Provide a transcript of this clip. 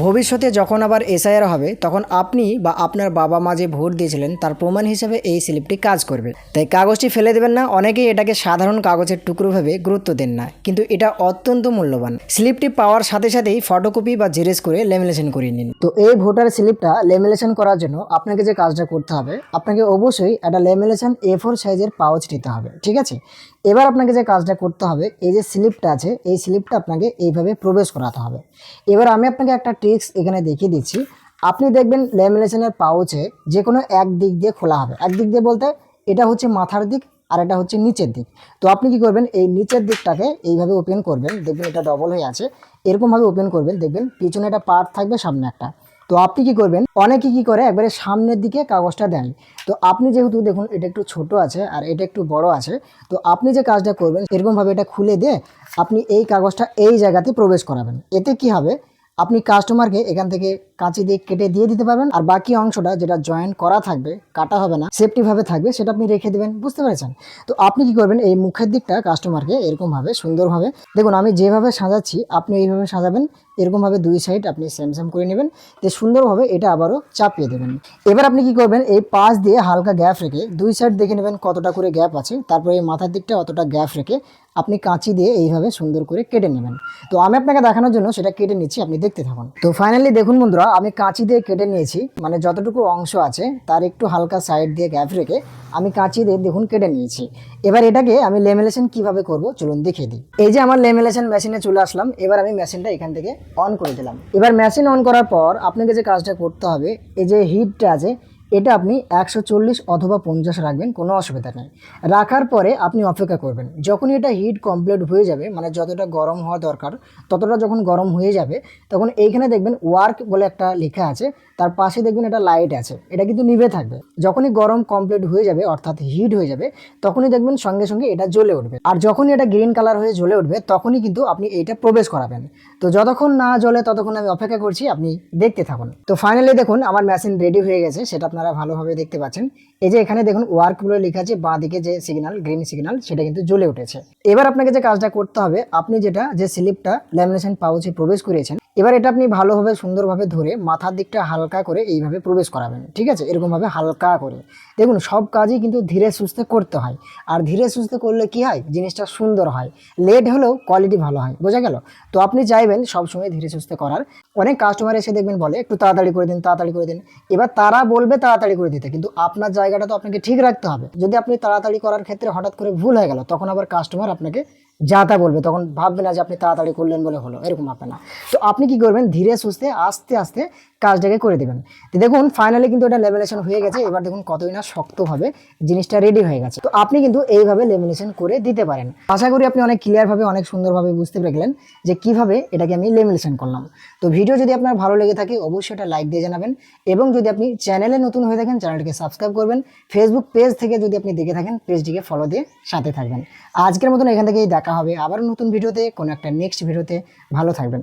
ভবিষ্যতে যখন আবার এসআইআর হবে তখন আপনি বা আপনার বাবা মা যে ভোট দিয়েছিলেন তার প্রমাণ হিসেবে এই স্লিপটি কাজ করবে। তাই কাগজটি ফেলে দেবেন না। অনেকেই এটাকে সাধারণ কাগজের টুকরো ভেবে গুরুত্ব দেন না, কিন্তু এটা অত্যন্ত মূল্যবান। স্লিপটি পাওয়ার সাথে সাথেই ফটোকপি বা জেরক্স করে লেমিনেশন করিয়ে নিন। তো এই ভোটার স্লিপটা লেমিনেশন করার জন্য আপনাকে যে কাজটা করতে হবে, আপনাকে অবশ্যই একটা লেমিনেশন A4 সাইজের পাউচ নিতে হবে, ঠিক আছে। এবার আপনাকে যে কাজটা করতে হবে, এই যে স্লিপটা আছে এই স্লিপটা আপনাকে এইভাবে প্রবেশ করাতে হবে। এবার আমি আপনাকে একটা ট্রিক্স এখানে দেখিয়ে দিচ্ছি। আপনি দেখবেন লেমিনেশনের পাউচে যে কোনো এক দিক দিয়ে খোলা হবে। এক দিক দিয়ে বলতে এটা হচ্ছে মাথার দিক আর এটা হচ্ছে নিচের দিক। তো আপনি কি করবেন, এই নিচের দিকটাকে এইভাবে ওপেন করবেন, দেখবেন এটা ডবল হয়ে আছে, এরকমভাবে ওপেন করবেন, দেখবেন পিছনে একটা পার্ট থাকবে, সামনে একটা। তো আপনি কি করবেন, অনেকে কি করে একবারে সামনের দিকে কাগজটা দেন। তো আপনি যেহেতু দেখুন এটা একটু ছোট আছে আর এটা একটু বড় আছে, তো আপনি যে কাজটা করবেন এরকমভাবে এটা খুলে দিয়ে আপনি এই কাগজটা এই জায়গাতে প্রবেশ করাবেন। এতে কি হবে, আপনি কাস্টমারকে এখান থেকে কাঁচি দিয়ে কেটে দিয়ে দিতে পারবেন, আর বাকি অংশটা যেটা জয়েন্ট করা থাকবে, কাটা হবে না, সেফটি ভাবে থাকবে, সেটা আপনি রেখে দেবেন। বুঝতে পেরেছেন? তো আপনি কি করবেন, এই মুখের দিকটা কাস্টমারকে এরকমভাবে সুন্দরভাবে, দেখুন আমি যেভাবে সাজাচ্ছি আপনি এইভাবে সাজাবেন। এরকমভাবে দুই সাইড আপনি সেম সেম করে নেবেন, তো সুন্দরভাবে এটা আবারও চাপিয়ে দেবেন। এবার আপনি কি করবেন, এই পাশ দিয়ে হালকা গ্যাপ রেখে দুই সাইড দেখে নেবেন কতটা করে গ্যাপ আছে, তারপরে এই মাথার দিকটা অতটা গ্যাপ রেখে আপনি কাঁচি দিয়ে এইভাবে সুন্দর করে কেটে নেবেন। তো আমি আপনাকে দেখানোর জন্য সেটা কেটে নিচ্ছি, আপনি দেখতে থাকুন। তো ফাইনালি দেখুন বন্ধুরা, আমি কাঁচি দিয়ে কেটে নিয়েছি, মানে যতটুকু অংশ আছে তার একটু হালকা সাইড দিয়ে গ্যাপ রেখে আমি কাঁচি দিয়ে দেখুন কেটে নিয়েছি। এবার এটাকে আমি লেমিনেশন কিভাবে করব চলুন দেখিয়ে দিই। এই যে আমার লেমিনেশন মেশিনে চলে আসলাম। এবার আমি মেশিনটা এখান থেকে অন করে দিলাম। এবার মেশিন অন করার পর আপনাকে যে কাজটা করতে হবে, এই যে হিটটা আছে এটা আপনি 140 অথবা 50 রাখবেন, কোনো অসুবিধা নেই। রাখার পরে আপনি অপেক্ষা করবেন, যখনই এটা হিট কমপ্লিট হয়ে যাবে, মানে যতটা গরম হওয়া দরকার ততটা যখন গরম হয়ে যাবে, তখন এইখানে দেখবেন ওয়ার্ক বলে একটা লেখা আছে, তার পাশে দেখবেন একটা লাইট আছে, এটা কিন্তু নিভে থাকবে। যখনই গরম কমপ্লিট হয়ে যাবে অর্থাৎ হিট হয়ে যাবে, তখনই দেখবেন সঙ্গে সঙ্গে এটা জ্বলে উঠবে। আর যখনই এটা গ্রিন কালার হয়ে জ্বলে উঠবে তখনই কিন্তু আপনি এইটা প্রবেশ করাবেন। তো যতক্ষণ না জ্বলে ততক্ষণ আমি অপেক্ষা করছি, আপনি দেখতে থাকুন। তো ফাইনালি দেখুন আমার মেশিন রেডি হয়ে গেছে, সেটা আপনারা ভালোভাবে দেখতে পাচ্ছেন। এই যে এখানে দেখুন ওয়ার্ক বলে লেখা আছে, বাঁ দিকে যে সিগন্যাল গ্রিন সিগন্যাল সেটা কিন্তু জ্বলে উঠেছে। এবার আপনাকে যে কাজটা করতে হবে, আপনি যেটা যে স্লিপটা ল্যামিনেশন পাউচে প্রবেশ করিয়েছেন, এবার এটা আপনি ভালোভাবে সুন্দরভাবে ধরে মাথার দিকটা হালকা করে এইভাবে প্রবেশ করাবেন, ঠিক আছে, এরকমভাবে হালকা করে। দেখুন সব কাজই কিন্তু ধীরে সুস্থে করতে হয়, আর ধীরে সুস্থে করলে কি হয়, জিনিসটা সুন্দর হয়, লেট হলেও কোয়ালিটি ভালো হয়। বোঝা গেল? তো আপনি চাইবেন সবসময় ধীরে সুস্থে করার। অনেক কাস্টমার এসে দেখবেন বলে একটু তাড়াতাড়ি করে দিন, তাড়াতাড়ি করে দিন। এবার তারা বলবে তাড়াতাড়ি করে দিতে, কিন্তু আপনার জায়গাটা তো আপনাকে ঠিক রাখতে হবে। যদি আপনি তাড়াতাড়ি করার ক্ষেত্রে হঠাৎ করে ভুল হয়ে গেল, তখন আবার কাস্টমার আপনাকে যা তা বলবে, তখন ভাববে না যে আপনি তাড়াতাড়ি করলেন বলে হলো, এরকম হবে না। তো আপনি কি করবেন, ধীরে সুস্থে আস্তে আস্তে কাজটাকে করে দেবেন। তো দেখুন ফাইনালি কিন্তু এটা লেমিনেশন হয়ে গেছে। এবার দেখুন কতই না শক্তভাবে জিনিসটা রেডি হয়ে গেছে। তো আপনি কিন্তু এইভাবে লেমিনেশন করে দিতে পারেন। আশা করি আপনি অনেক ক্লিয়ারভাবে অনেক সুন্দরভাবে বুঝতে পেরে যে কিভাবে এটাকে আমি লেমিনেশন করলাম। তো ভিডিও যদি আপনার ভালো লেগে থাকে অবশ্যই এটা লাইক দিয়ে জানাবেন, এবং যদি আপনি চ্যানেলে নতুন হয়ে থাকেন চ্যানেলটিকে সাবস্ক্রাইব করবেন। ফেসবুক পেজ থেকে যদি আপনি দেখে থাকেন পেজটিকে ফলো দিয়ে সাথে থাকবেন। আজকের মতন এখান থেকেই দেখা হবে আবার নতুন ভিডিওতে, কোনো একটা নেক্সট ভিডিওতে। ভালো থাকবেন।